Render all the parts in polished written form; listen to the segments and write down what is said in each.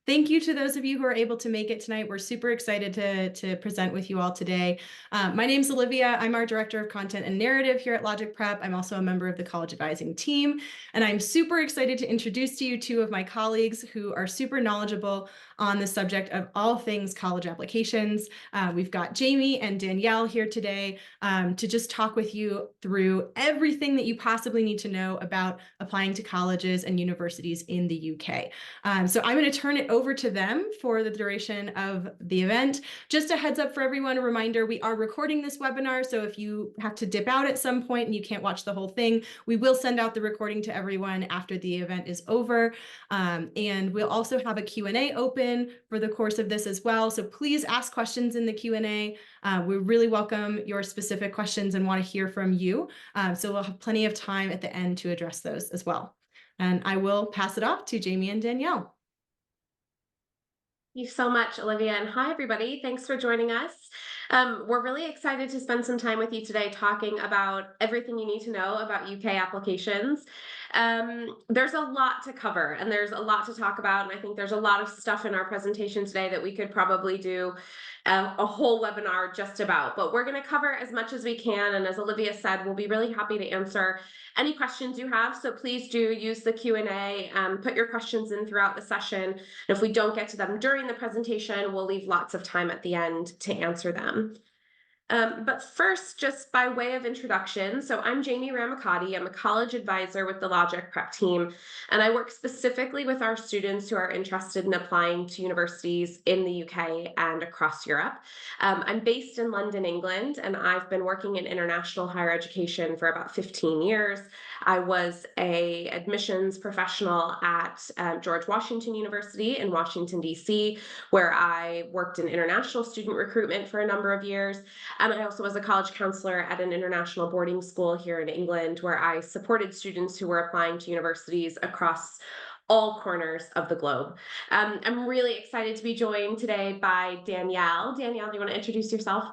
Thank you to those of you who are able to make it tonight. We're super excited to present with you all today. My name's Olivia. I'm our Director of Content and Narrative here at Logic Prep. I'm also a member of the college advising team, and I'm super excited to introduce to you two of my colleagues who are super knowledgeable on the subject of all things college applications. We've got Jamie and Danielle here today to just talk with you through everything that you possibly need to know about applying to colleges and universities in the UK. So I'm going to turn it over to them for the duration of the event. Just a heads up for everyone, a reminder, we are recording this webinar, so if you have to dip out at some point and you can't watch the whole thing, we will send out the recording to everyone after the event is over. And we'll also have a Q&A open for the course of this as well, so please ask questions in the Q&A. We really welcome your specific questions and want to hear from you, so we'll have plenty of time at the end to address those as well. And I will pass it off to Jamie and Danielle. Thank you so much, Olivia, and hi, everybody. Thanks for joining us. We're really excited to spend some time with you today talking about everything you need to know about UK applications. There's a lot to cover and there's a lot to talk about, and I think there's a lot of stuff in our presentation today that we could probably do a whole webinar just about, but we're going to cover as much as we can, and as Olivia said, we'll be really happy to answer any questions you have, so please do use the Q&A, put your questions in throughout the session, and if we don't get to them during the presentation, we'll leave lots of time at the end to answer them. But first, just by way of introduction, so I'm Jamie Ramacati. I'm a college advisor with the Logic Prep team, and I work specifically with our students who are interested in applying to universities in the UK and across Europe. I'm based in London, England, and I've been working in international higher education for about 15 years. I was an admissions professional at George Washington University in Washington, D.C., where I worked in international student recruitment for a number of years. I also was a college counselor at an international boarding school here in England, where I supported students who were applying to universities across all corners of the globe. I'm really excited to be joined today by Danielle. Danielle, do you want to introduce yourself?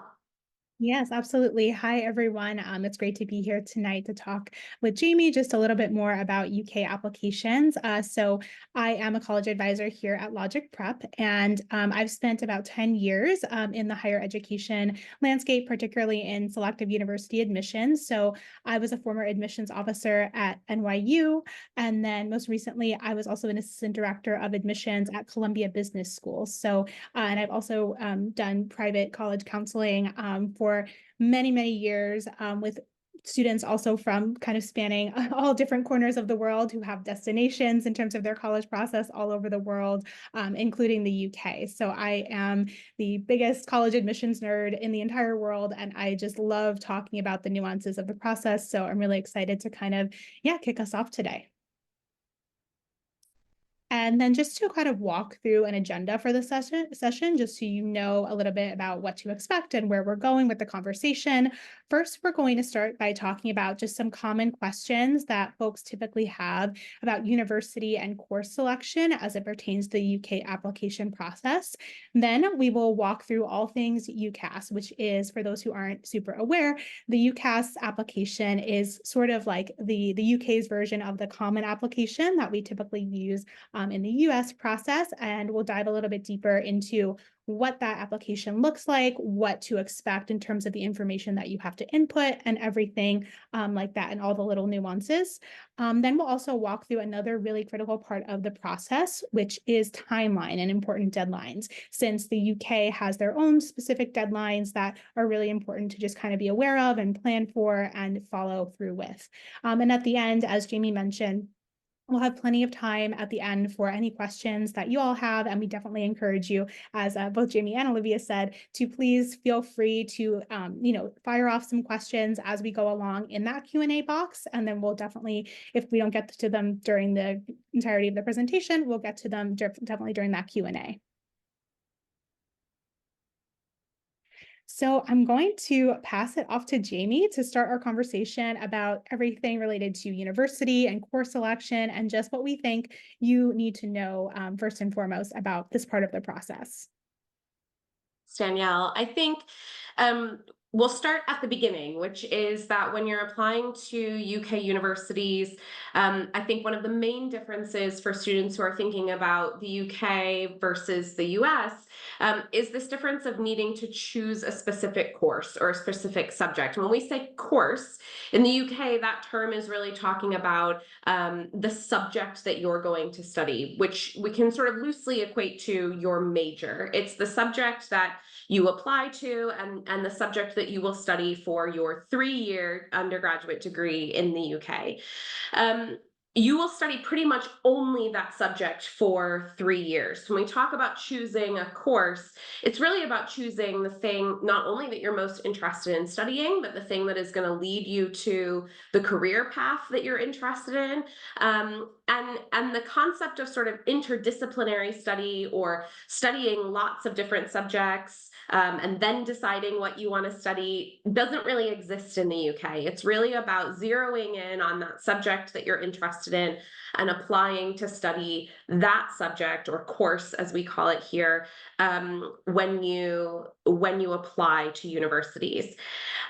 Yes, absolutely. Hi, everyone. It's great to be here tonight to talk with Jamie just a little bit more about UK applications. So I am a college advisor here at Logic Prep, and I've spent about 10 years in the higher education landscape, particularly in selective university admissions. So I was a former admissions officer at NYU, and then most recently, I was also an assistant director of admissions at Columbia Business School. So, and I've also done private college counseling for many, many years with students also from kind of spanning all different corners of the world who have destinations in terms of their college process all over the world, including the UK. So I am the biggest college admissions nerd in the entire world, and I just love talking about the nuances of the process. So I'm really excited to kind of, kick us off today. And then just to kind of walk through an agenda for the session, just so you know a little bit about what to expect and where we're going with the conversation. First, we're going to start by talking about just some common questions that folks typically have about university and course selection as it pertains to the UK application process. Then we will walk through all things UCAS, which is, for those who aren't super aware, the UCAS application is sort of like the UK's version of the common application that we typically use in the US process, and we'll dive a little bit deeper into what that application looks like, what to expect in terms of the information that you have to input and everything like that, and all the little nuances. Then we'll also walk through another really critical part of the process, which is timeline and important deadlines, since the UK has their own specific deadlines that are really important to just kind of be aware of and plan for and follow through with. And at the end, as Jamie mentioned, we'll have plenty of time at the end for any questions that you all have, and we definitely encourage you, as both Jamie and Olivia said, to please feel free to, fire off some questions as we go along in that Q&A box, and then we'll definitely, if we don't get to them during the entirety of the presentation, we'll get to them definitely during that Q&A. So I'm going to pass it off to Jamie to start our conversation about everything related to university and course selection and just what we think you need to know first and foremost about this part of the process. Danielle, I think We'll start at the beginning, which is that when you're applying to UK universities, I think one of the main differences for students who are thinking about the UK versus the US is this difference of needing to choose a specific course or a specific subject. When we say course, in the UK, that term is really talking about the subject that you're going to study, which we can sort of loosely equate to your major. It's the subject that you apply to and the subject that you will study for your 3-year undergraduate degree in the UK. Um, you will study pretty much only that subject for 3 years. When we talk about choosing a course, it's really about choosing the thing not only that you're most interested in studying, but the thing that is going to lead you to the career path that you're interested in. And the concept of sort of interdisciplinary study or studying lots of different subjects and then deciding what you want to study doesn't really exist in the UK. It's really about zeroing in on that subject that you're interested in and applying to study that subject or course, as we call it here, when you apply to universities.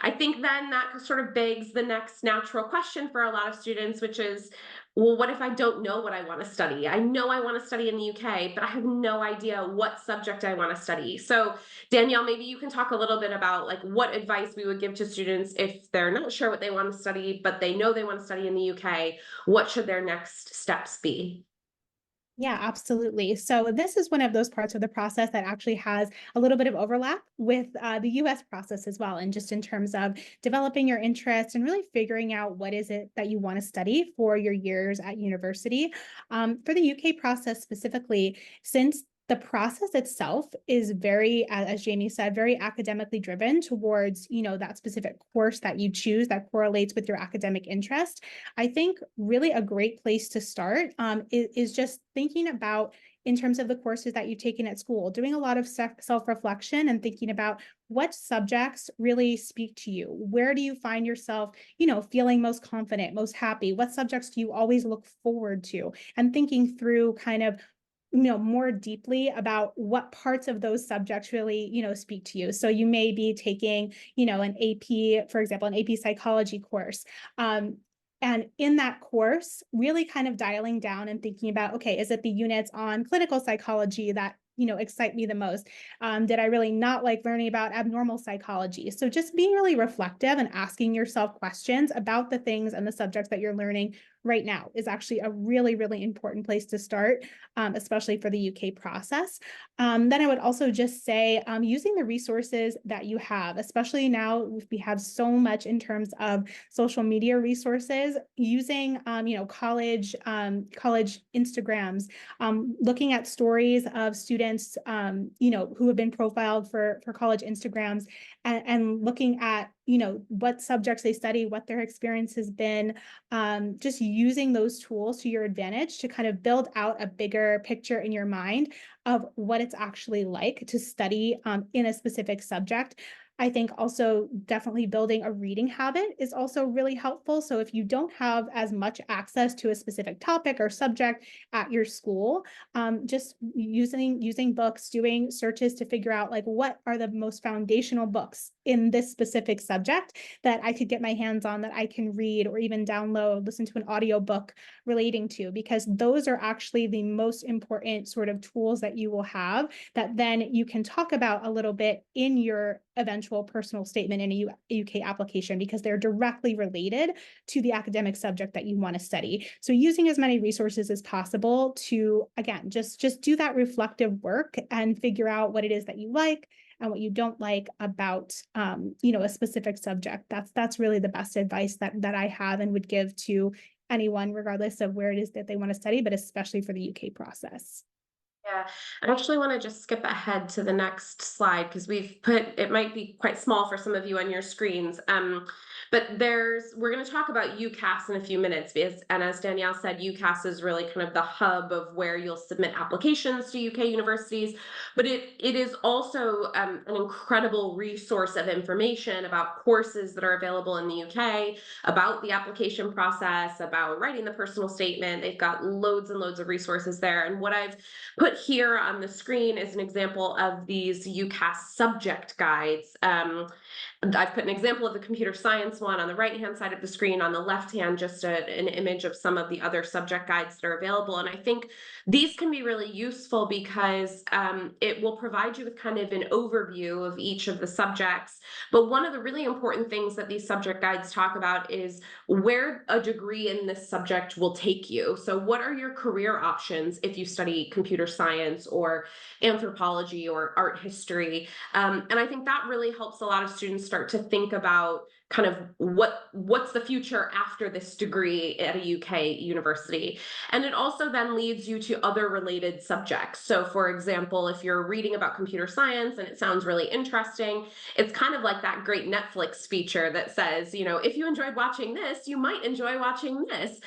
I think then that sort of begs the next natural question for a lot of students, which is, well, what if I don't know what I want to study? I know I want to study in the UK, but I have no idea what subject I want to study. So Danielle, maybe you can talk a little bit about like what advice we would give to students if they're not sure what they want to study, but they know they want to study in the UK. What should their next steps be? Yeah, absolutely. So this is one of those parts of the process that actually has a little bit of overlap with the US process as well. And just in terms of developing your interest and really figuring out what is it that you want to study for your years at university. For the UK process specifically, since the process itself is very, as Jamie said, very academically driven towards, that specific course that you choose that correlates with your academic interest. I think really a great place to start is just thinking about in terms of the courses that you've taken at school, doing a lot of self-reflection and thinking about what subjects really speak to you. Where do you find yourself, feeling most confident, most happy? What subjects do you always look forward to? And thinking through kind of more deeply about what parts of those subjects really, speak to you. So you may be taking, an AP, for example, an AP psychology course. And in that course, really kind of dialing down and thinking about, okay, is it the units on clinical psychology that excite me the most? Did I really not like learning about abnormal psychology? So just being really reflective and asking yourself questions about the things and the subjects that you're learning right now is actually a really, really important place to start, especially for the UK process. Then I would also just say using the resources that you have, especially now we have so much in terms of social media resources, using college Instagrams, looking at stories of students who have been profiled for college Instagrams, and looking at what subjects they study, what their experience has been, just using those tools to your advantage to kind of build out a bigger picture in your mind of what it's actually like to study in a specific subject. I think also definitely building a reading habit is also really helpful. So if you don't have as much access to a specific topic or subject at your school, just using books, doing searches to figure out like what are the most foundational books in this specific subject that I could get my hands on, that I can read or even download, listen to an audiobook relating to, because those are actually the most important sort of tools that you will have that then you can talk about a little bit in your eventual personal statement in a UK application, because they're directly related to the academic subject that you want to study. So using as many resources as possible to, again, just do that reflective work and figure out what it is that you like and what you don't like about a specific subject. That's really the best advice that I have and would give to anyone, regardless of where it is that they want to study, but especially for the UK process. Yeah, I actually want to just skip ahead to the next slide because we've put, it might be quite small for some of you on your screens. But we're going to talk about UCAS in a few minutes and as Danielle said, UCAS is really kind of the hub of where you'll submit applications to UK universities. But it is also an incredible resource of information about courses that are available in the UK, about the application process, about writing the personal statement. They've got loads and loads of resources there. And what I've put here on the screen is an example of these UCAS subject guides. I've put an example of the computer science one on the right-hand side of the screen. On the left-hand, just an image of some of the other subject guides that are available. And I think these can be really useful because it will provide you with kind of an overview of each of the subjects. But one of the really important things that these subject guides talk about is where a degree in this subject will take you. So what are your career options if you study computer science or anthropology or art history? And I think that really helps a lot of students start to think about kind of what's the future after this degree at a UK university. And it also then leads you to other related subjects. So for example, if you're reading about computer science and it sounds really interesting, it's kind of like that great Netflix feature that says, you know, if you enjoyed watching this, you might enjoy watching this,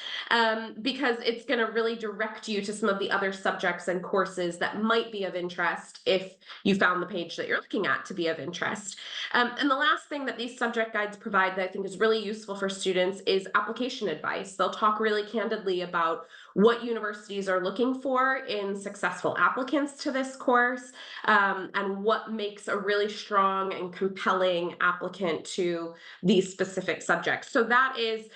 because it's going to really direct you to some of the other subjects and courses that might be of interest if you found the page that you're looking at to be of interest. And the last thing that these subject guides provide that I think is really useful for students is application advice. They'll talk really candidly about what universities are looking for in successful applicants to this course, and what makes a really strong and compelling applicant to these specific subjects. So that is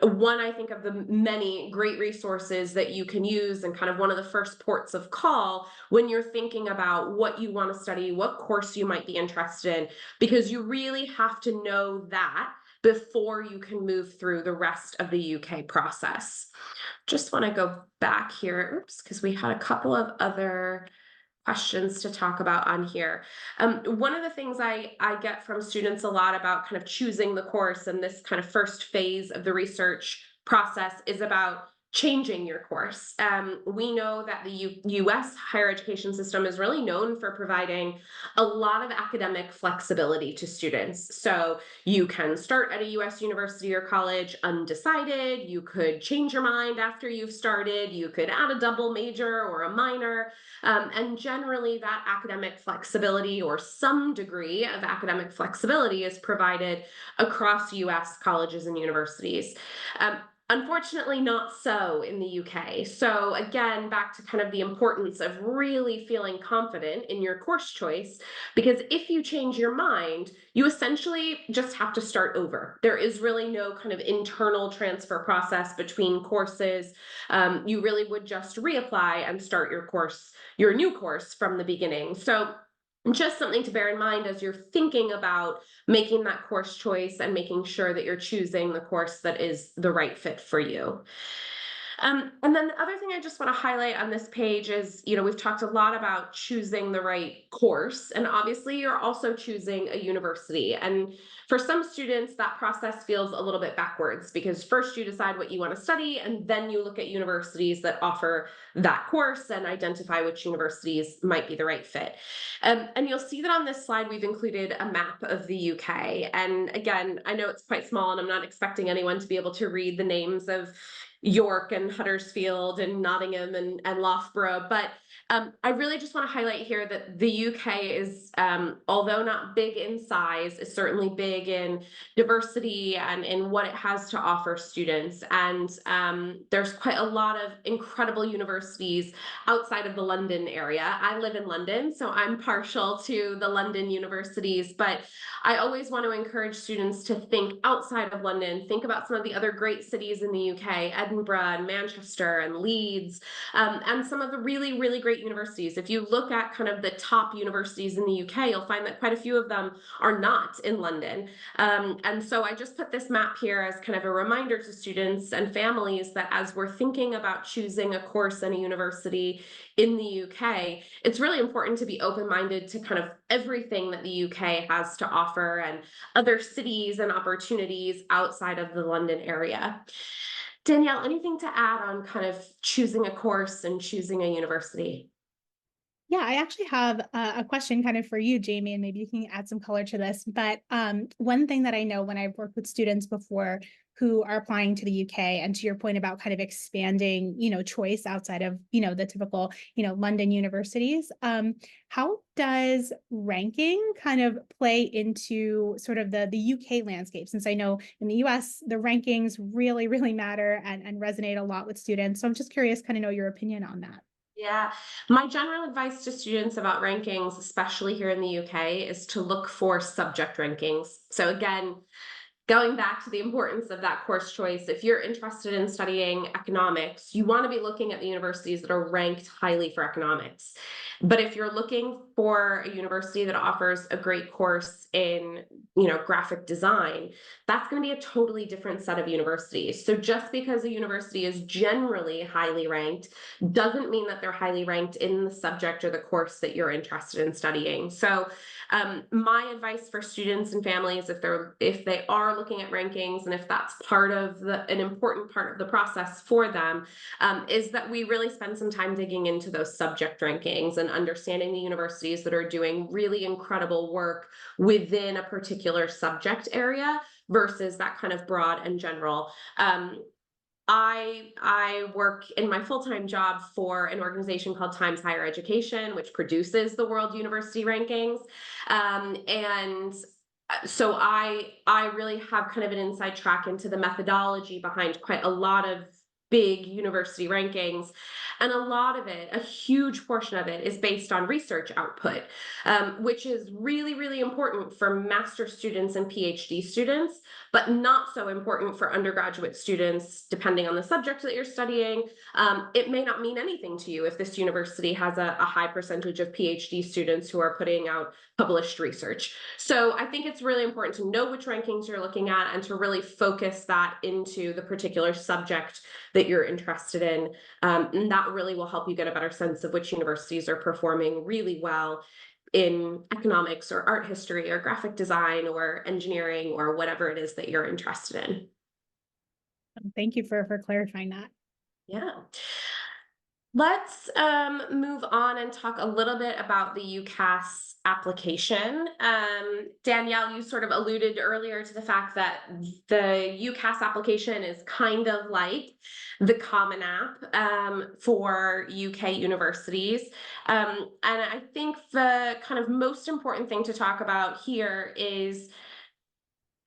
one, I think, of the many great resources that you can use, and kind of one of the first ports of call when you're thinking about what you want to study, what course you might be interested in, because you really have to know that before you can move through the rest of the UK process. Just want to go back here, oops, because we had a couple of other questions to talk about on here. One of the things I get from students a lot about kind of choosing the course and this kind of first phase of the research process is about changing your course. We know that the US higher education system is really known for providing a lot of academic flexibility to students. So you can start at a US university or college undecided, you could change your mind after you've started, you could add a double major or a minor, and generally that academic flexibility or some degree of academic flexibility is provided across US colleges and universities. Unfortunately, not so in the UK. So again, back to kind of the importance of really feeling confident in your course choice, because if you change your mind, you essentially just have to start over. There is really no kind of internal transfer process between courses. You really would just reapply and start your course, your new course from the beginning. So just something to bear in mind as you're thinking about making that course choice and making sure that you're choosing the course that is the right fit for you. And then the other thing I just want to highlight on this page is, you know, we've talked a lot about choosing the right course, and obviously you're also choosing a university. And for some students, that process feels a little bit backwards because first you decide what you want to study, and then you look at universities that offer that course and identify which universities might be the right fit. And you'll see that on this slide, we've included a map of the UK. And again, I know it's quite small and I'm not expecting anyone to be able to read the names of York and Huddersfield and Nottingham and Loughborough, but I really just want to highlight here that the UK is, although not big in size, is certainly big in diversity and in what it has to offer students. And there's quite a lot of incredible universities outside of the London area. I live in London, so I'm partial to the London universities, but I always want to encourage students to think outside of London, think about some of the other great cities in the UK, Edinburgh and Manchester and Leeds, and some of the really, really great universities. If you look at kind of the top universities in the UK, you'll find that quite a few of them are not in London. And so I just put this map here as kind of a reminder to students and families that as we're thinking about choosing a course in a university in the UK, it's really important to be open-minded to kind of everything that the UK has to offer and other cities and opportunities outside of the London area. Danielle, anything to add on kind of choosing a course and choosing a university? Yeah, I actually have a question kind of for you, Jamie, and maybe you can add some color to this. But one thing that I know when I've worked with students before who are applying to the UK, and to your point about kind of expanding, choice outside of, the typical, London universities, how does ranking kind of play into sort of the UK landscape? Since I know in the US, the rankings really, really matter and resonate a lot with students. So I'm just curious, kind of know your opinion on that. Yeah. My general advice to students about rankings, especially here in the UK, is to look for subject rankings. So again, going back to the importance of that course choice, if you're interested in studying economics, you want to be looking at the universities that are ranked highly for economics. But if you're looking for a university that offers a great course in, graphic design, that's going to be a totally different set of universities. So just because a university is generally highly ranked doesn't mean that they're highly ranked in the subject or the course that you're interested in studying. So my advice for students and families, if they are looking at rankings, and if that's part of an important part of the process for them, is that we really spend some time digging into those subject rankings and understanding the universities that are doing really incredible work within a particular subject area versus that kind of broad and general. I work in my full-time job for an organization called Times Higher Education, which produces the World University Rankings. And so I really have kind of an inside track into the methodology behind quite a lot of big university rankings. And a lot of it, a huge portion of it, is based on research output, which is really, really important for master's students and PhD students, but not so important for undergraduate students, depending on the subject that you're studying. It may not mean anything to you if this university has a high percentage of PhD students who are putting out published research. So I think it's really important to know which rankings you're looking at and to really focus that into the particular subject that you're interested in. And that really will help you get a better sense of which universities are performing really well in economics or art history or graphic design or engineering or whatever it is that you're interested in. Thank you for clarifying that. Yeah. Let's move on and talk a little bit about the UCAS application. Danielle, you sort of alluded earlier to the fact that the UCAS application is kind of like the Common App for UK universities. And I think the kind of most important thing to talk about here is,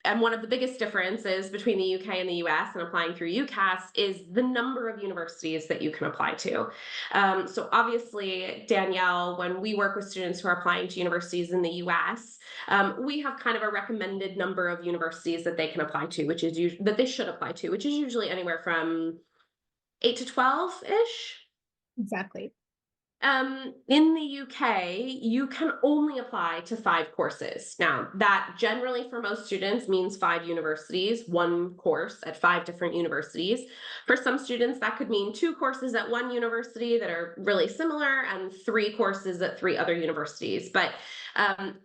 and one of the biggest differences between the UK and the US and applying through UCAS, is the number of universities that you can apply to. So obviously, Danielle, when we work with students who are applying to universities in the US, we have kind of a recommended number of universities that they can apply to, which is that they should apply to, which is usually anywhere from 8 to 12-ish. Exactly. In the UK, you can only apply to 5 courses. Now, that generally for most students means 5 universities, 1 course at 5 different universities. For some students, that could mean 2 courses at 1 university that are really similar and 3 courses at 3 other universities. But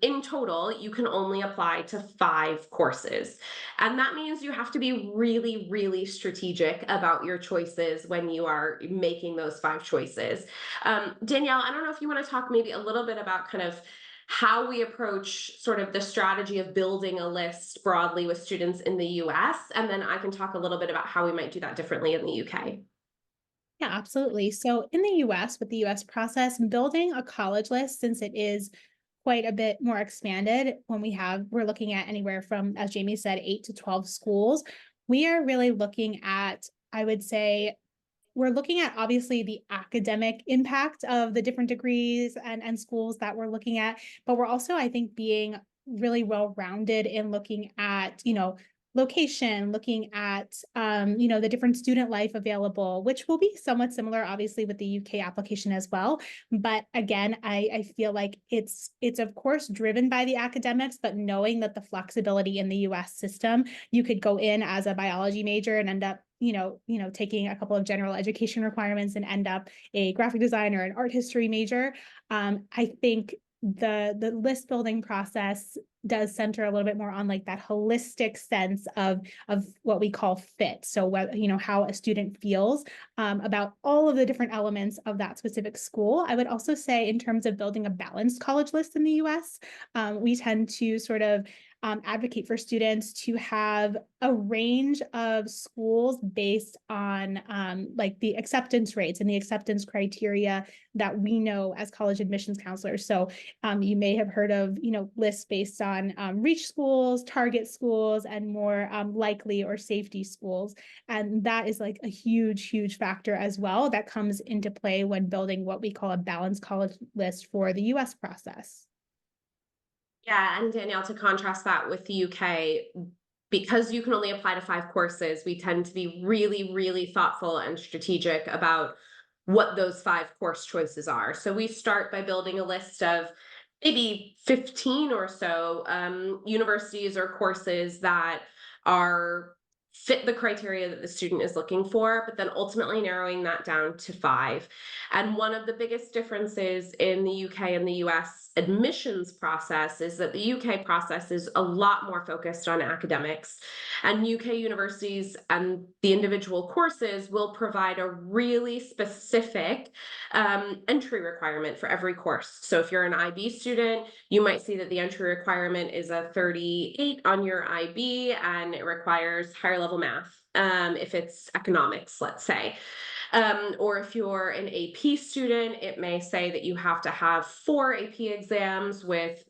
in total, you can only apply to 5 courses. And that means you have to be really, really strategic about your choices when you are making those 5 choices. Danielle, I don't know if you want to talk maybe a little bit about kind of how we approach sort of the strategy of building a list broadly with students in the US, and then I can talk a little bit about how we might do that differently in the UK. Yeah, absolutely. So in the US, with the US process, building a college list, since it is quite a bit more expanded, we're looking at anywhere from, as Jamie said, 8 to 12 schools. We are really looking at, I would say, we're looking at obviously the academic impact of the different degrees and schools that we're looking at, but we're also, I think, being really well-rounded in looking at, location, looking at, the different student life available, which will be somewhat similar, obviously, with the UK application as well. But again, I feel like it's of course driven by the academics, but knowing that the flexibility in the US system, you could go in as a biology major and end up taking a couple of general education requirements and end up a graphic design or an art history major. I think the list building process does center a little bit more on like that holistic sense of what we call fit. So what, how a student feels about all of the different elements of that specific school. I would also say in terms of building a balanced college list in the US, we tend to sort of advocate for students to have a range of schools based on like the acceptance rates and the acceptance criteria that we know as college admissions counselors. So you may have heard of, lists based on reach schools, target schools, and more likely or safety schools. And that is like a huge, huge factor as well that comes into play when building what we call a balanced college list for the US process. Yeah, and Danielle, to contrast that with the UK, because you can only apply to 5 courses, we tend to be really, really thoughtful and strategic about what those 5 course choices are. So we start by building a list of maybe 15 or so universities or courses that are fit the criteria that the student is looking for, but then ultimately narrowing that down to 5. And one of the biggest differences in the UK and the US admissions process is that the UK process is a lot more focused on academics, and UK universities and the individual courses will provide a really specific entry requirement for every course. So if you're an IB student, you might see that the entry requirement is a 38 on your IB, and it requires higher level math. If it's economics, let's say. Or if you're an AP student, it may say that you have to have 4 AP exams with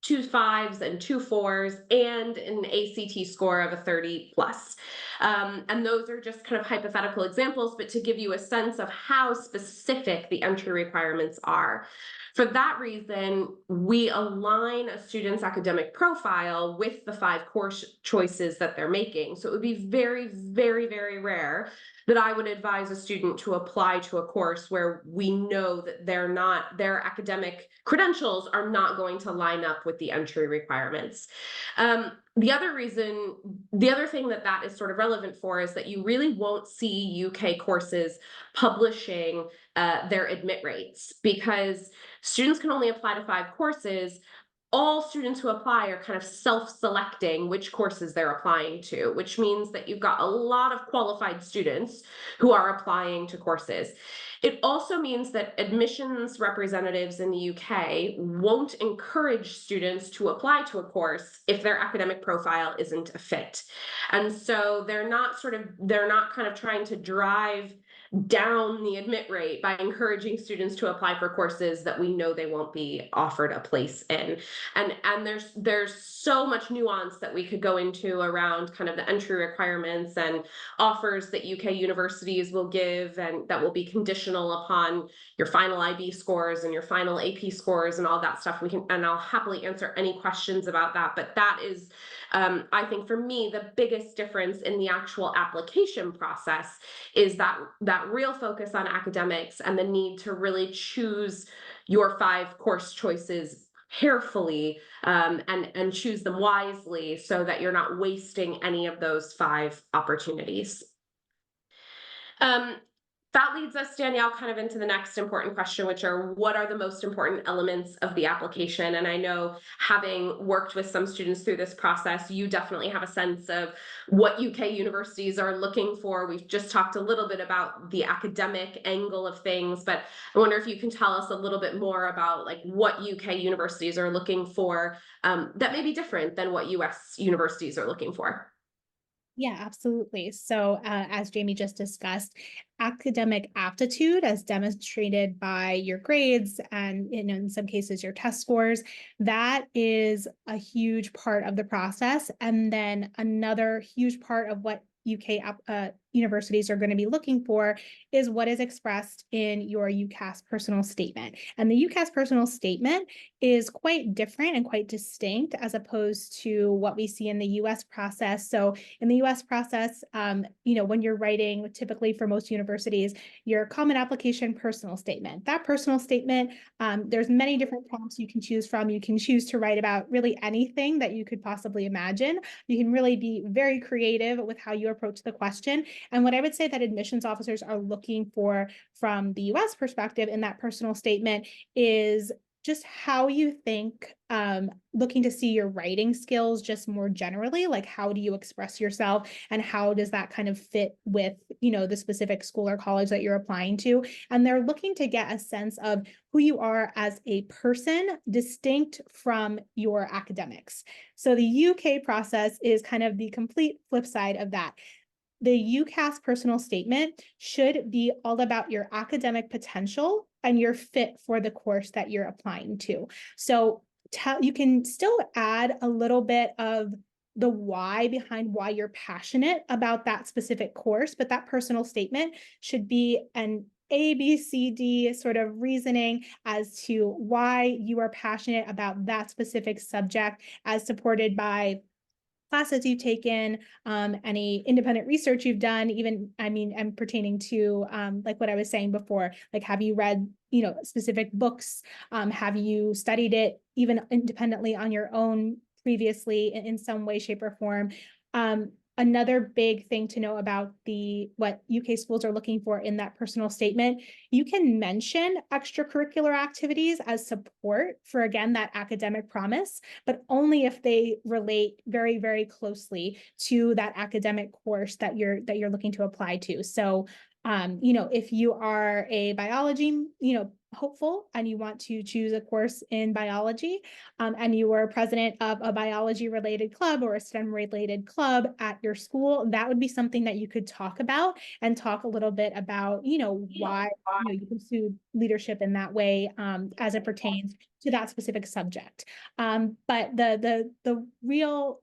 2 5s and 2 4s and an ACT score of a 30 plus. And those are just kind of hypothetical examples, but to give you a sense of how specific the entry requirements are. For that reason, we align a student's academic profile with the 5 course choices that they're making. So it would be very, very, very rare that I would advise a student to apply to a course where we know that their academic credentials are not going to line up with the entry requirements. The other thing that is sort of relevant for is that you really won't see UK courses publishing their admit rates, because students can only apply to 5 courses. All students who apply are kind of self-selecting which courses they're applying to, which means that you've got a lot of qualified students who are applying to courses. It also means that admissions representatives in the UK won't encourage students to apply to a course if their academic profile isn't a fit. And so they're not kind of trying to drive down the admit rate by encouraging students to apply for courses that we know they won't be offered a place in. And there's so much nuance that we could go into around kind of the entry requirements and offers that UK universities will give, and that will be conditional upon your final IB scores and your final AP scores and all that stuff. And I'll happily answer any questions about that. But that is, I think for me, the biggest difference in the actual application process is that real focus on academics and the need to really choose your 5 course choices carefully, and choose them wisely so that you're not wasting any of those 5 opportunities. That leads us, Danielle, kind of into the next important question, which are what are the most important elements of the application? And I know, having worked with some students through this process, you definitely have a sense of what UK universities are looking for. We've just talked a little bit about the academic angle of things, but I wonder if you can tell us a little bit more about like what UK universities are looking for, that may be different than what US universities are looking for. Yeah, absolutely. So, as Jamie just discussed, academic aptitude, as demonstrated by your grades and in some cases your test scores, that is a huge part of the process. And then another huge part of what UK universities are going to be looking for is what is expressed in your UCAS personal statement. And the UCAS personal statement is quite different and quite distinct as opposed to what we see in the US process. So in the US process, when you're writing, typically for most universities, your common application personal statement. That personal statement, there's many different prompts you can choose from. You can choose to write about really anything that you could possibly imagine. You can really be very creative with how you approach the question. And what I would say that admissions officers are looking for from the US perspective in that personal statement is just how you think, looking to see your writing skills just more generally, like how do you express yourself and how does that kind of fit with, the specific school or college that you're applying to. And they're looking to get a sense of who you are as a person, distinct from your academics. So the UK process is kind of the complete flip side of that. The UCAS personal statement should be all about your academic potential and your fit for the course that you're applying to. So you can still add a little bit of the why behind why you're passionate about that specific course, but that personal statement should be an A, B, C, D sort of reasoning as to why you are passionate about that specific subject, as supported by classes you've taken, any independent research you've done, even, I mean, and pertaining to like what I was saying before, like, have you read, specific books? Have you studied it even independently on your own previously in some way, shape, or form? Another big thing to know about what UK schools are looking for in that personal statement, you can mention extracurricular activities as support for, again, that academic promise, but only if they relate very, very closely to that academic course that you're looking to apply to. So, if you are a biology, hopeful and you want to choose a course in biology, and you are president of a biology related club or a STEM related club at your school, that would be something that you could talk about and talk a little bit about, why you pursue leadership in that way, as it pertains to that specific subject. But the real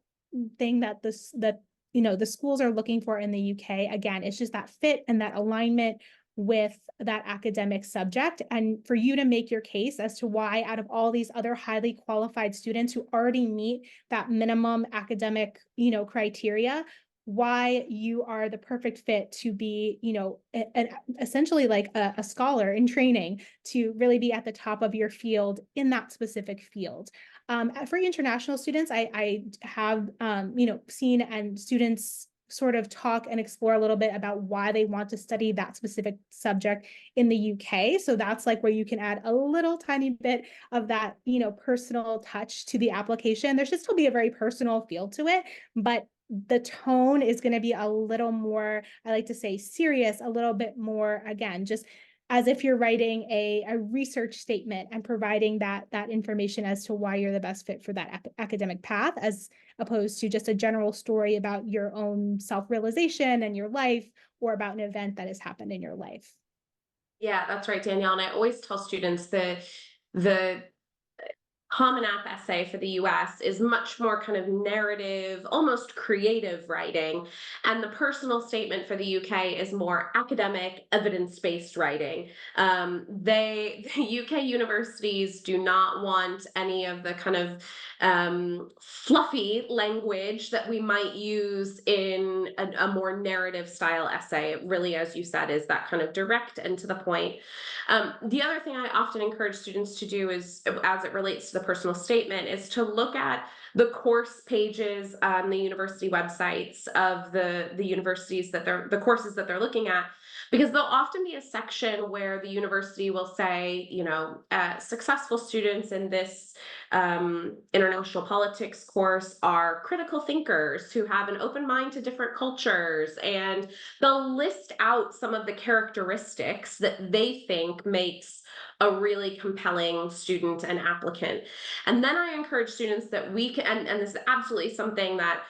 thing that the schools are looking for in the UK, again, it's just that fit and that alignment with that academic subject, and for you to make your case as to why, out of all these other highly qualified students who already meet that minimum academic, criteria, why you are the perfect fit to be, essentially like a scholar in training to really be at the top of your field in that specific field. For international students, I have, seen and students sort of talk and explore a little bit about why they want to study that specific subject in the UK. So that's like where you can add a little tiny bit of that, personal touch to the application. There should still be a very personal feel to it, but the tone is going to be a little more, I like to say, serious, a little bit more, again, just as if you're writing a research statement and providing that information as to why you're the best fit for that academic path, as opposed to just a general story about your own self-realization and your life, or about an event that has happened in your life. Yeah, that's right, Danielle. And I always tell students the Common App essay for the US is much more kind of narrative, almost creative writing. And the personal statement for the UK is more academic, evidence-based writing. The UK universities do not want any of the kind of fluffy language that we might use in a more narrative style essay. It really, as you said, is that kind of direct and to the point. The other thing I often encourage students to do is, as it relates to the personal statement, is to look at the course pages on the university websites of the universities that the courses that they're looking at, because there'll often be a section where the university will say, successful students in this international politics course are critical thinkers who have an open mind to different cultures, and they'll list out some of the characteristics that they think makes a really compelling student and applicant. And then I encourage students that we can, and this is absolutely something that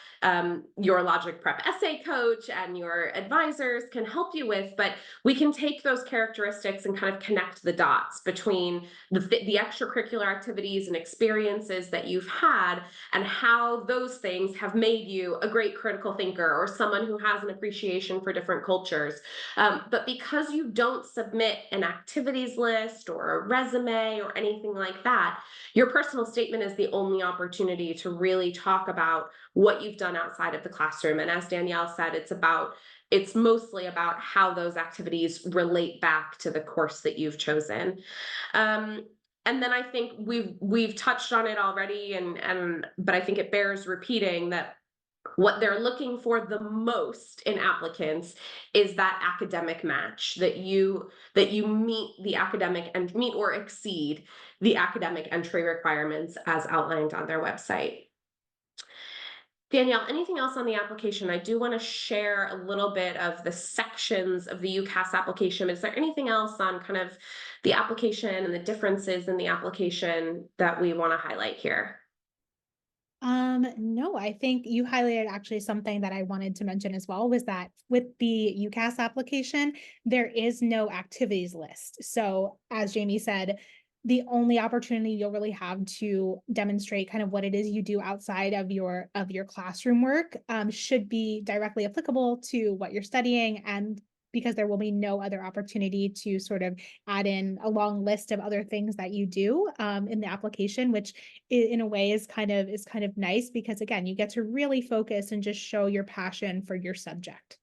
your Logic Prep essay coach and your advisors can help you with, but we can take those characteristics and kind of connect the dots between the extracurricular activities and experiences that you've had, and how those things have made you a great critical thinker or someone who has an appreciation for different cultures. But because you don't submit an activities list or a resume or anything like that, your personal statement is the only opportunity to really talk about what you've done outside of the classroom. And as Danielle said, it's mostly about how those activities relate back to the course that you've chosen. And then I think we've touched on it already, but I think it bears repeating that what they're looking for the most in applicants is that academic match, that you meet the academic and meet or exceed the academic entry requirements as outlined on their website. Danielle, anything else on the application? I do want to share a little bit of the sections of the UCAS application. Is there anything else on kind of the application and the differences in the application that we want to highlight here? No, I think you highlighted actually something that I wanted to mention as well, was that with the UCAS application, there is no activities list. So as Jamie said, the only opportunity you'll really have to demonstrate kind of what it is you do outside of your classroom work should be directly applicable to what you're studying, and because there will be no other opportunity to sort of add in a long list of other things that you do in the application, which in a way is kind of nice because again, you get to really focus and just show your passion for your subject.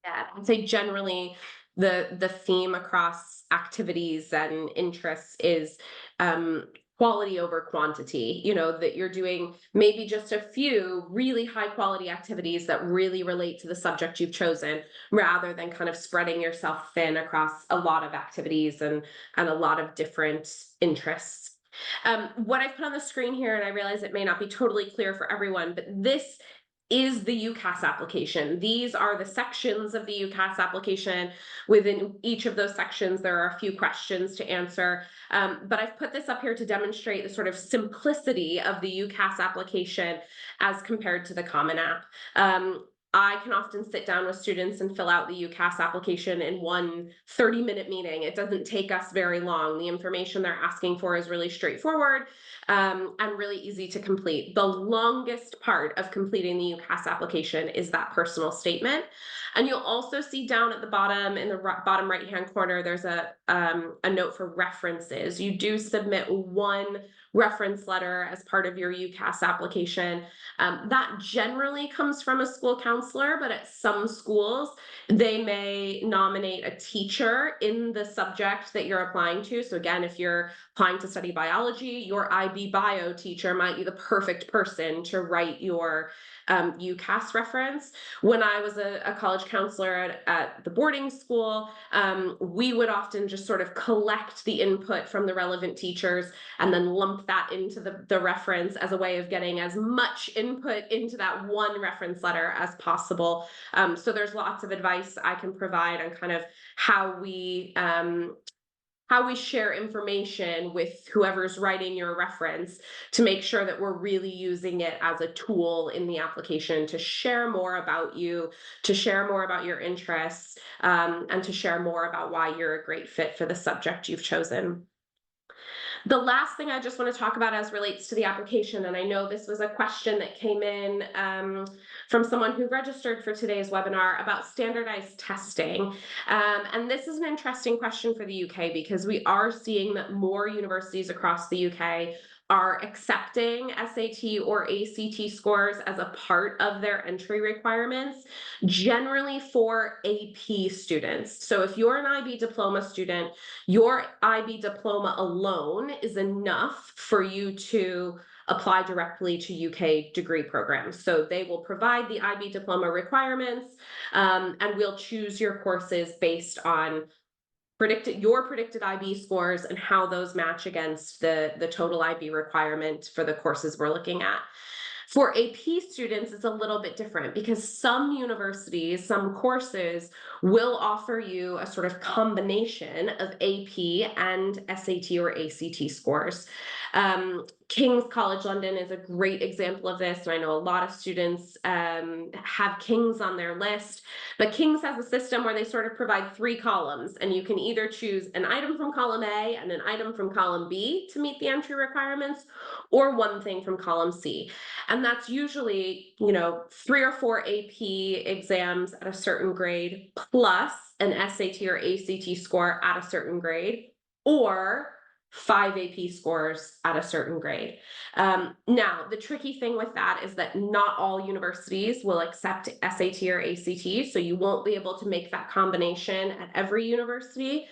Yeah, I'd say generally the theme across activities and interests is um, quality over quantity. You know, that you're doing maybe just a few really high quality activities that really relate to the subject you've chosen, rather than kind of spreading yourself thin across a lot of activities and a lot of different interests. What I've put on the screen here, and I realize it may not be totally clear for everyone, but this is the UCAS application. These are the sections of the UCAS application. Within each of those sections, there are a few questions to answer. But I've put this up here to demonstrate the sort of simplicity of the UCAS application as compared to the Common App. I can often sit down with students and fill out the UCAS application in one 30-minute meeting. It doesn't take us very long. The information they're asking for is really straightforward and really easy to complete. The longest part of completing the UCAS application is that personal statement. And you'll also see down at the bottom, in the bottom right-hand corner, there's a note for references. You do submit one reference letter as part of your UCAS application. That generally comes from a school counselor, but at some schools, they may nominate a teacher in the subject that you're applying to. So again, if you're applying to study biology, your IB bio teacher might be the perfect person to write your UCAS reference. When I was a college counselor at the boarding school, we would often just sort of collect the input from the relevant teachers and then lump that into the reference as a way of getting as much input into that one reference letter as possible. So there's lots of advice I can provide on kind of how we share information with whoever's writing your reference to make sure that we're really using it as a tool in the application to share more about you, to share more about your interests, and to share more about why you're a great fit for the subject you've chosen. The last thing I just want to talk about as relates to the application, and I know this was a question that came in from someone who registered for today's webinar about standardized testing. And this is an interesting question for the UK because we are seeing that more universities across the UK are accepting SAT or ACT scores as a part of their entry requirements, generally for AP students. So if you're an IB diploma student, your IB diploma alone is enough for you to apply directly to UK degree programs. So they will provide the IB diploma requirements, and we'll choose your courses based on your predicted IB scores and how those match against the total IB requirement for the courses we're looking at. For AP students, it's a little bit different because some universities, some courses will offer you a sort of combination of AP and SAT or ACT scores. King's College London is a great example of this, and I know a lot of students have King's on their list, but King's has a system where they sort of provide 3 columns, and you can either choose an item from column A and an item from column B to meet the entry requirements, or one thing from column C. And that's usually, 3 or 4 AP exams at a certain grade plus an SAT or ACT score at a certain grade, or 5 AP scores at a certain grade. Now, the tricky thing with that is that not all universities will accept SAT or ACT, so you won't be able to make that combination at every university.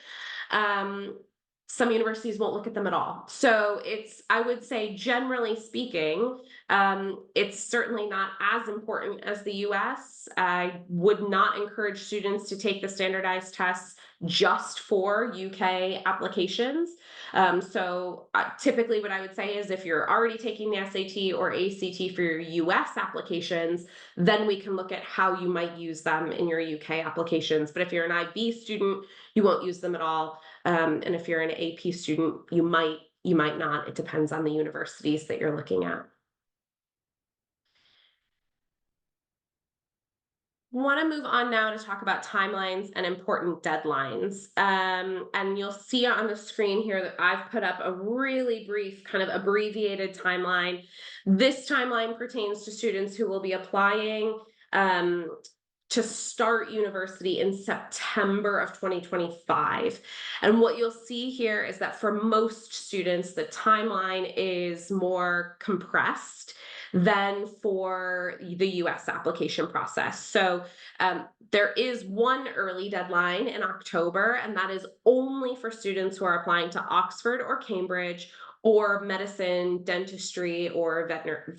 Some universities won't look at them at all. So I would say, generally speaking, it's certainly not as important as the US. I would not encourage students to take the standardized tests just for UK applications. Typically what I would say is if you're already taking the SAT or ACT for your US applications, then we can look at how you might use them in your UK applications. But if you're an IB student, you won't use them at all. And if you're an AP student, you might not. It depends on the universities that you're looking at. want to move on now to talk about timelines and important deadlines. And you'll see on the screen here that I've put up a really brief, kind of abbreviated timeline. This timeline pertains to students who will be applying to start university in September of 2025. And what you'll see here is that for most students, the timeline is more compressed than for the US application process. So there is one early deadline in October, and that is only for students who are applying to Oxford or Cambridge or medicine, dentistry, or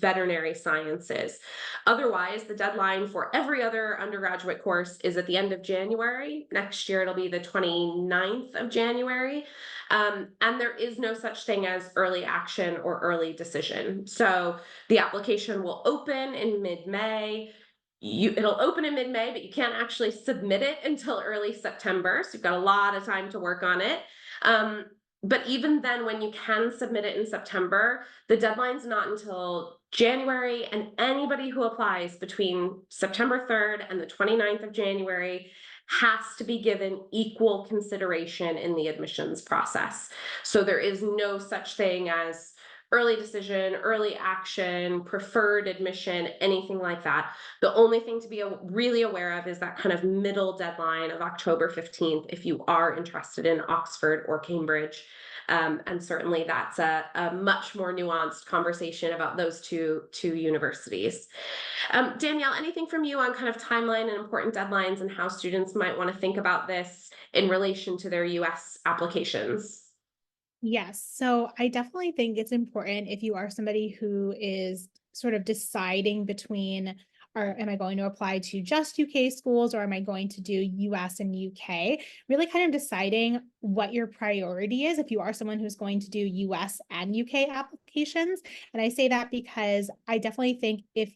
veterinary sciences. Otherwise, the deadline for every other undergraduate course is at the end of January. Next year, it'll be the 29th of January. And there is no such thing as early action or early decision. So the application will open in mid-May. It'll open in mid-May, but you can't actually submit it until early September. So you've got a lot of time to work on it. But even then, when you can submit it in September, the deadline's not until January, and anybody who applies between September 3rd and the 29th of January has to be given equal consideration in the admissions process. So there is no such thing as early decision, early action, preferred admission, anything like that. The only thing to be really aware of is that kind of middle deadline of October 15th if you are interested in Oxford or Cambridge. And certainly that's a much more nuanced conversation about those two universities. Danielle, anything from you on kind of timeline and important deadlines and how students might want to think about this in relation to their US applications? Yes. So I definitely think it's important if you are somebody who is sort of deciding between, or am I going to apply to just UK schools or am I going to do US and UK? Really kind of deciding what your priority is if you are someone who's going to do US and UK applications. And I say that because I definitely think if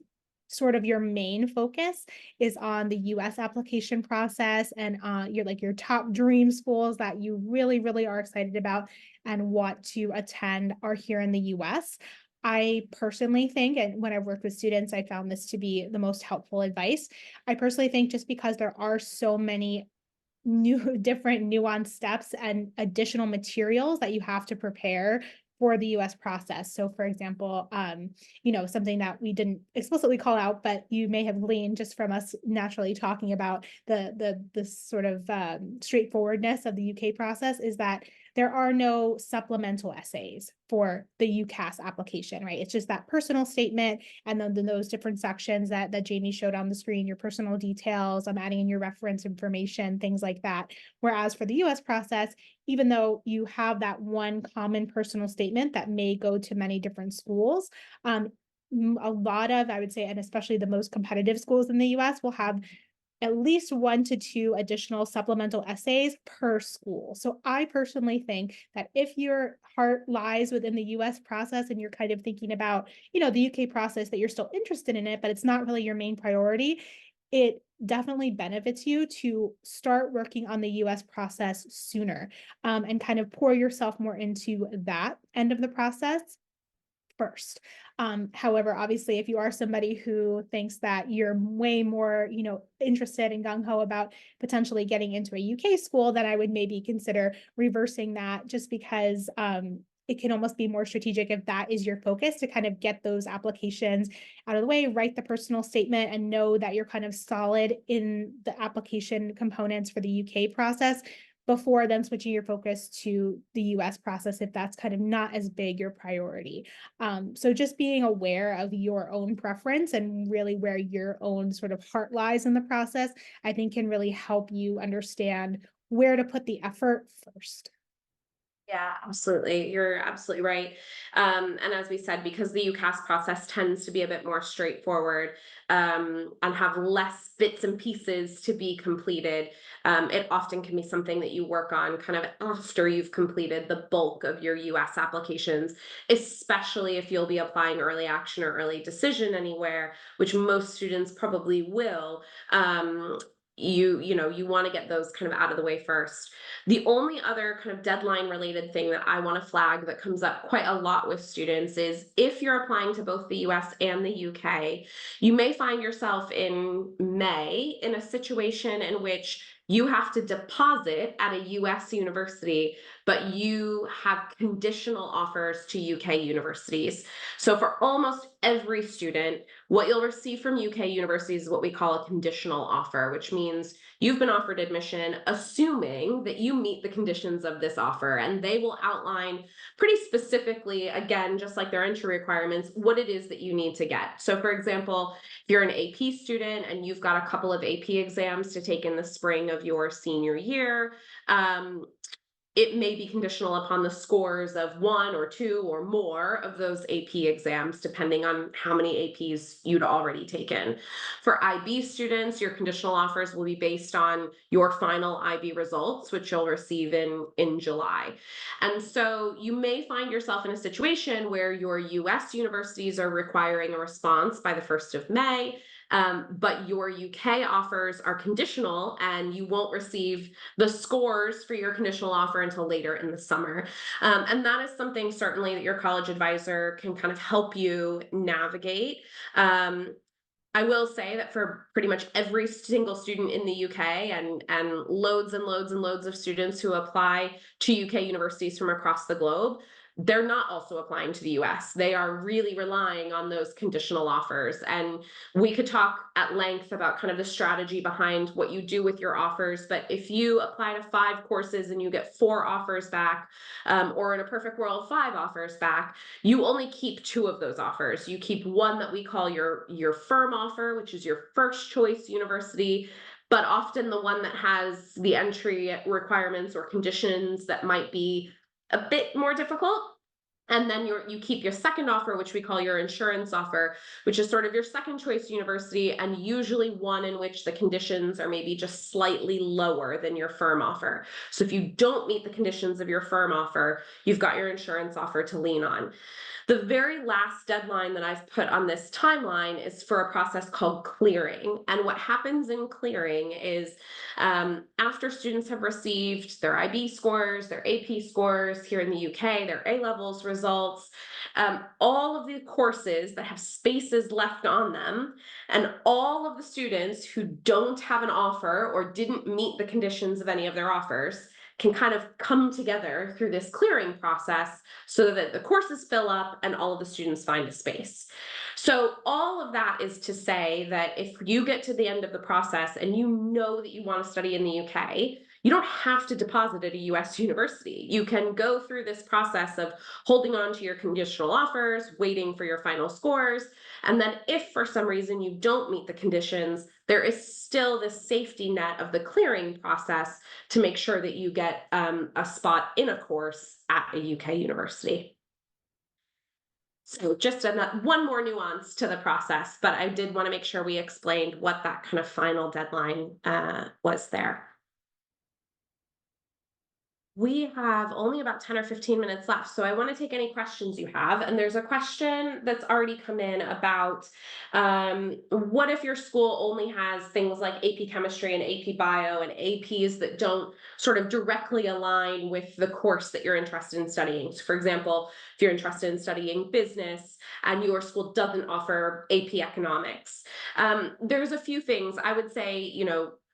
sort of your main focus is on the US application process and your top dream schools that you really, really are excited about and want to attend are here in the US. I personally think, and when I've worked with students, I found this to be the most helpful advice. I personally think just because there are so many new different nuanced steps and additional materials that you have to prepare for the US process. So for example, something that we didn't explicitly call out, but you may have gleaned just from us naturally talking about the sort of straightforwardness of the UK process is that there are no supplemental essays for the UCAS application, right? It's just that personal statement and then those different sections that Jamie showed on the screen, your personal details, I'm adding in your reference information, things like that. Whereas for the US process, even though you have that one common personal statement that may go to many different schools, a lot of, I would say, and especially the most competitive schools in the US will have at least 1 to 2 additional supplemental essays per school. So I personally think that if your heart lies within the US process and you're kind of thinking about, the UK process, that you're still interested in it, but it's not really your main priority, it definitely benefits you to start working on the US process sooner, and kind of pour yourself more into that end of the process first. However, obviously, if you are somebody who thinks that you're way more, interested and gung-ho about potentially getting into a UK school, then I would maybe consider reversing that just because it can almost be more strategic if that is your focus to kind of get those applications out of the way, write the personal statement, and know that you're kind of solid in the application components for the UK process before then switching your focus to the US process if that's kind of not as big your priority. So just being aware of your own preference and really where your own sort of heart lies in the process, I think can really help you understand where to put the effort first. Yeah, absolutely. You're absolutely right. And as we said, because the UCAS process tends to be a bit more straightforward and have less bits and pieces to be completed, it often can be something that you work on kind of after you've completed the bulk of your US applications, especially if you'll be applying early action or early decision anywhere, which most students probably will. you want to get those kind of out of the way first. The only other kind of deadline related thing that I want to flag that comes up quite a lot with students is if you're applying to both the US and the UK, you may find yourself in May in a situation in which you have to deposit at a US university, but you have conditional offers to UK universities. So for almost every student, what you'll receive from UK universities is what we call a conditional offer, which means you've been offered admission assuming that you meet the conditions of this offer, and they will outline pretty specifically, again, just like their entry requirements, what it is that you need to get. So for example, if you're an AP student and you've got a couple of AP exams to take in the spring of your senior year, it may be conditional upon the scores of 1 or 2 or more of those AP exams, depending on how many APs you'd already taken. For IB students, your conditional offers will be based on your final IB results, which you'll receive in July. And so you may find yourself in a situation where your US universities are requiring a response by the 1st of May, but your UK offers are conditional and you won't receive the scores for your conditional offer until later in the summer. And that is something certainly that your college advisor can kind of help you navigate. I will say that for pretty much every single student in the UK and loads and loads and loads of students who apply to UK universities from across the globe, they're not also applying to the US. They are really relying on those conditional offers. And we could talk at length about kind of the strategy behind what you do with your offers. But if you apply to 5 courses and you get 4 offers back, or in a perfect world, 5 offers back, you only keep 2 of those offers. You keep one that we call your firm offer, which is your first choice university, but often the one that has the entry requirements or conditions that might be a bit more difficult. And then you keep your second offer, which we call your insurance offer, which is sort of your second choice university, and usually one in which the conditions are maybe just slightly lower than your firm offer. So if you don't meet the conditions of your firm offer, you've got your insurance offer to lean on. The very last deadline that I've put on this timeline is for a process called clearing. And what happens in clearing is after students have received their IB scores, their AP scores here in the UK, their A-levels results, all of the courses that have spaces left on them, and all of the students who don't have an offer or didn't meet the conditions of any of their offers can kind of come together through this clearing process so that the courses fill up and all of the students find a space. So all of that is to say that if you get to the end of the process and you know that you want to study in the UK, you don't have to deposit at a US university. You can go through this process of holding on to your conditional offers, waiting for your final scores, and then if for some reason you don't meet the conditions, there is still this safety net of the clearing process to make sure that you get a spot in a course at a UK university. So just one more nuance to the process, but I did want to make sure we explained what that kind of final deadline was there. We have only about 10 or 15 minutes left, so I want to take any questions you have. And there's a question that's already come in about what if your school only has things like AP Chemistry and AP Bio and APs that don't sort of directly align with the course that you're interested in studying. So for example, if you're interested in studying business and your school doesn't offer AP Economics, there's a few things I would say,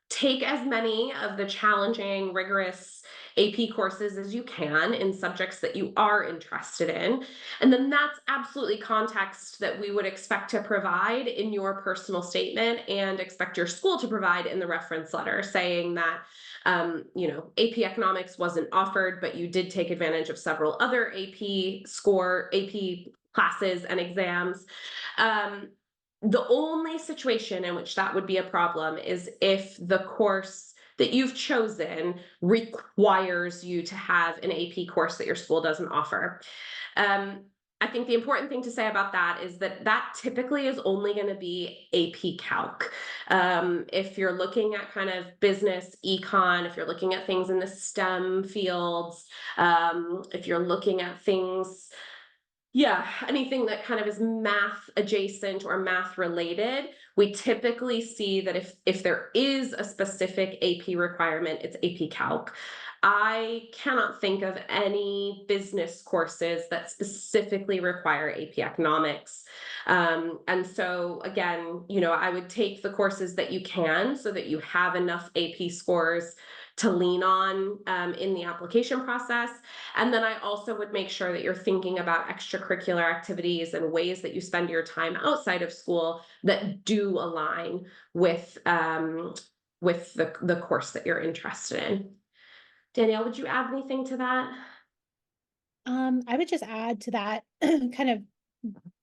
take as many of the challenging, rigorous AP courses as you can in subjects that you are interested in. And then that's absolutely context that we would expect to provide in your personal statement and expect your school to provide in the reference letter, saying that AP Economics wasn't offered, but you did take advantage of several other AP classes and exams. The only situation in which that would be a problem is if the course that you've chosen requires you to have an AP course that your school doesn't offer. I think the important thing to say about that is that that typically is only going to be AP Calc. If you're looking at kind of business, econ, if you're looking at things in the STEM fields, if you're looking at things Yeah, anything that kind of is math adjacent or math related, we typically see that if there is a specific AP requirement, it's AP Calc. I cannot think of any business courses that specifically require AP Economics. And so again, I would take the courses that you can so that you have enough AP scores to lean on in the application process. And then I also would make sure that you're thinking about extracurricular activities and ways that you spend your time outside of school that do align with the course that you're interested in. Danielle, would you add anything to that? I would just add to that, kind of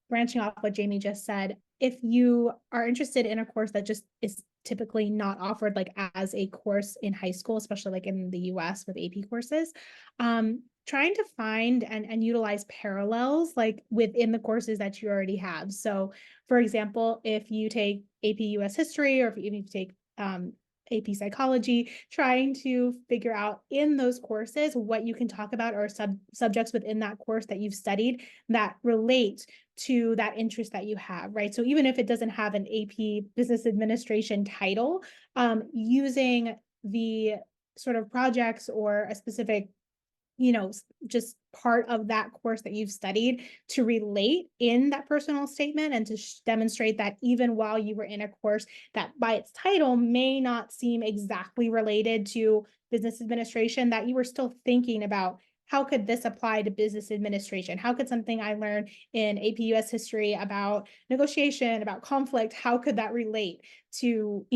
branching off what Jamie just said. If you are interested in a course that just is typically not offered like as a course in high school, especially like in the US with AP courses, trying to find and utilize parallels like within the courses that you already have. So for example, if you take AP US history, or if you take AP psychology, trying to figure out in those courses what you can talk about, or subjects within that course that you've studied that relate to that interest that you have, right? So even if it doesn't have an AP business administration title, using the sort of projects or a specific, just part of that course that you've studied to relate in that personal statement, and to demonstrate that even while you were in a course that by its title may not seem exactly related to business administration, that you were still thinking about, how could this apply to business administration? How could something I learned in AP US history about negotiation, about conflict, how could that relate to,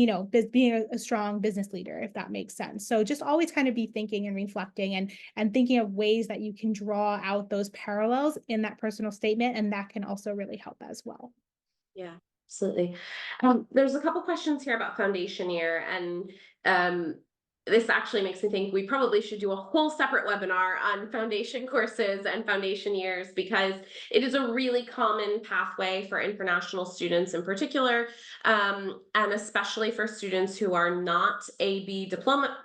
being a strong business leader, if that makes sense? So just always kind of be thinking and reflecting, and thinking of ways that you can draw out those parallels in that personal statement, and that can also really help as well. Yeah, absolutely. There's a couple questions here about foundation year, and this actually makes me think we probably should do a whole separate webinar on foundation courses and foundation years, because it is a really common pathway for international students in particular, and especially for students who are not IB diploma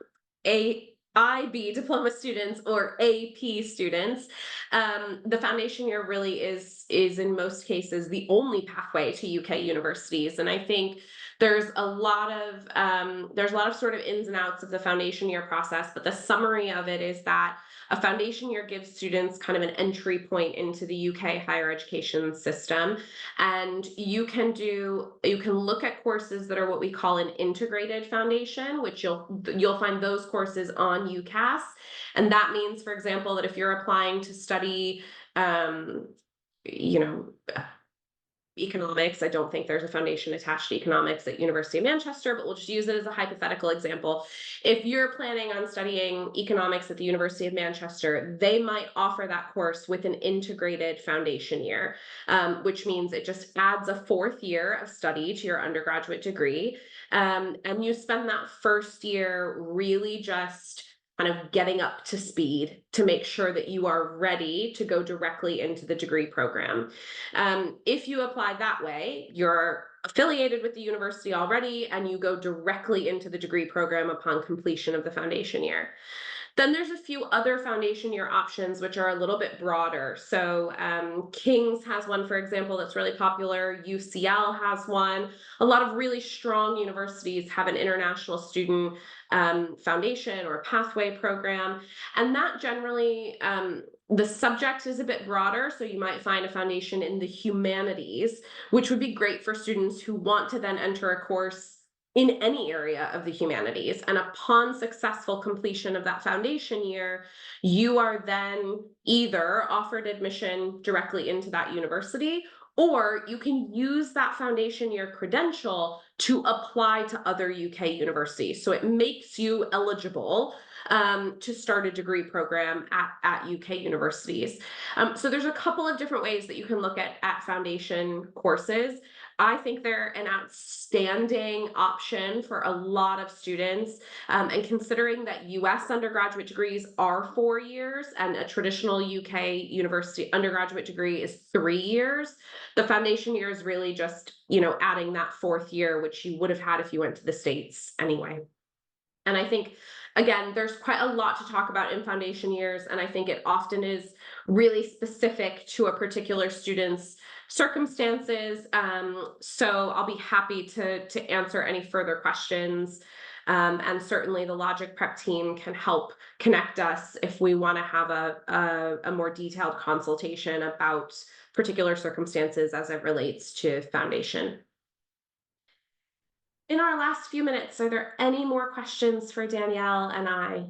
students or AP students. The foundation year really is in most cases the only pathway to UK universities, and I think there's a lot of sort of ins and outs of the foundation year process, but the summary of it is that a foundation year gives students kind of an entry point into the UK higher education system, and you can look at courses that are what we call an integrated foundation, which you'll find those courses on UCAS, and that means, for example, that if you're applying to study, you know economics. I don't think there's a foundation attached to economics at University of Manchester, but we'll just use it as a hypothetical example. If you're planning on studying economics at the University of Manchester, they might offer that course with an integrated foundation year, which means it just adds a 4th year of study to your undergraduate degree. And you spend that first year really just kind of getting up to speed to make sure that you are ready to go directly into the degree program. If you apply that way, you're affiliated with the university already, and you go directly into the degree program upon completion of the foundation year. Then there's a few other foundation year options which are a little bit broader. So King's has one, for example, that's really popular. UCL has one. A lot of really strong universities have an international student foundation or pathway program. And that generally, the subject is a bit broader. So you might find a foundation in the humanities, which would be great for students who want to then enter a course in any area of the humanities. And upon successful completion of that foundation year, you are then either offered admission directly into that university, or you can use that foundation year credential to apply to other UK universities. So it makes you eligible to start a degree program at UK universities. So there's a couple of different ways that you can look at foundation courses. I think they're an outstanding option for a lot of students. And considering that US undergraduate degrees are 4 years and a traditional UK university undergraduate degree is 3 years, the foundation year is really just, adding that 4th year, which you would have had if you went to the States anyway. And I think again, there's quite a lot to talk about in foundation years, and I think it often is really specific to a particular student's circumstances. So I'll be happy to answer any further questions. And certainly the Logic Prep team can help connect us if we want to have a more detailed consultation about particular circumstances as it relates to foundation. In our last few minutes, are there any more questions for Danielle and I?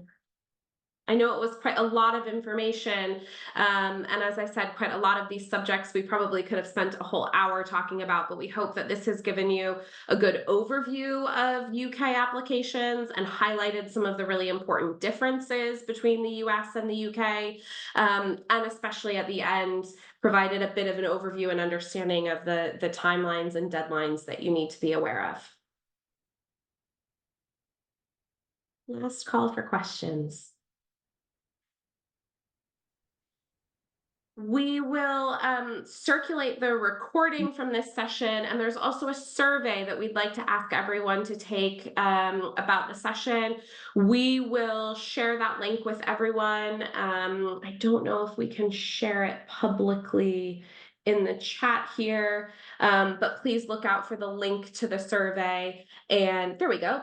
I know it was quite a lot of information. And as I said, quite a lot of these subjects we probably could have spent a whole hour talking about, but we hope that this has given you a good overview of UK applications and highlighted some of the really important differences between the US and the UK. And especially at the end, provided a bit of an overview and understanding of the timelines and deadlines that you need to be aware of. Last call for questions. We will circulate the recording from this session, and there's also a survey that we'd like to ask everyone to take about the session. We will share that link with everyone. I don't know if we can share it publicly in the chat here, but please look out for the link to the survey. And there we go.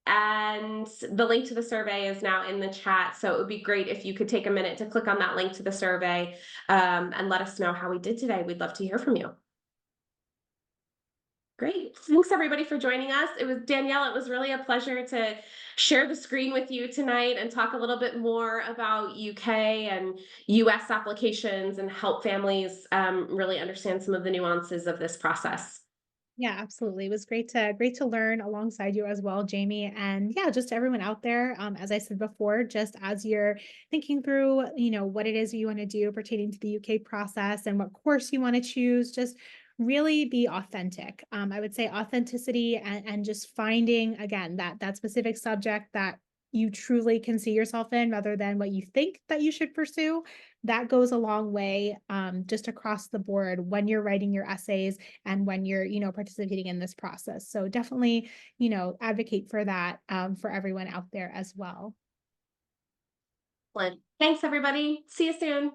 And the link to the survey is now in the chat. So it would be great if you could take a minute to click on that link to the survey and let us know how we did today. We'd love to hear from you. Great. Thanks everybody for joining us. It was Danielle. It was really a pleasure to share the screen with you tonight and talk a little bit more about UK and US applications and help families really understand some of the nuances of this process. Yeah, absolutely. It was great to learn alongside you as well, Jamie. And yeah, just everyone out there, as I said before, just as you're thinking through, what it is you want to do pertaining to the UK process and what course you want to choose, just really be authentic. I would say authenticity and just finding again that specific subject that you truly can see yourself in rather than what you think that you should pursue. That goes a long way, just across the board when you're writing your essays and when you're, participating in this process. So definitely, advocate for that, for everyone out there as well. Thanks everybody. See you soon.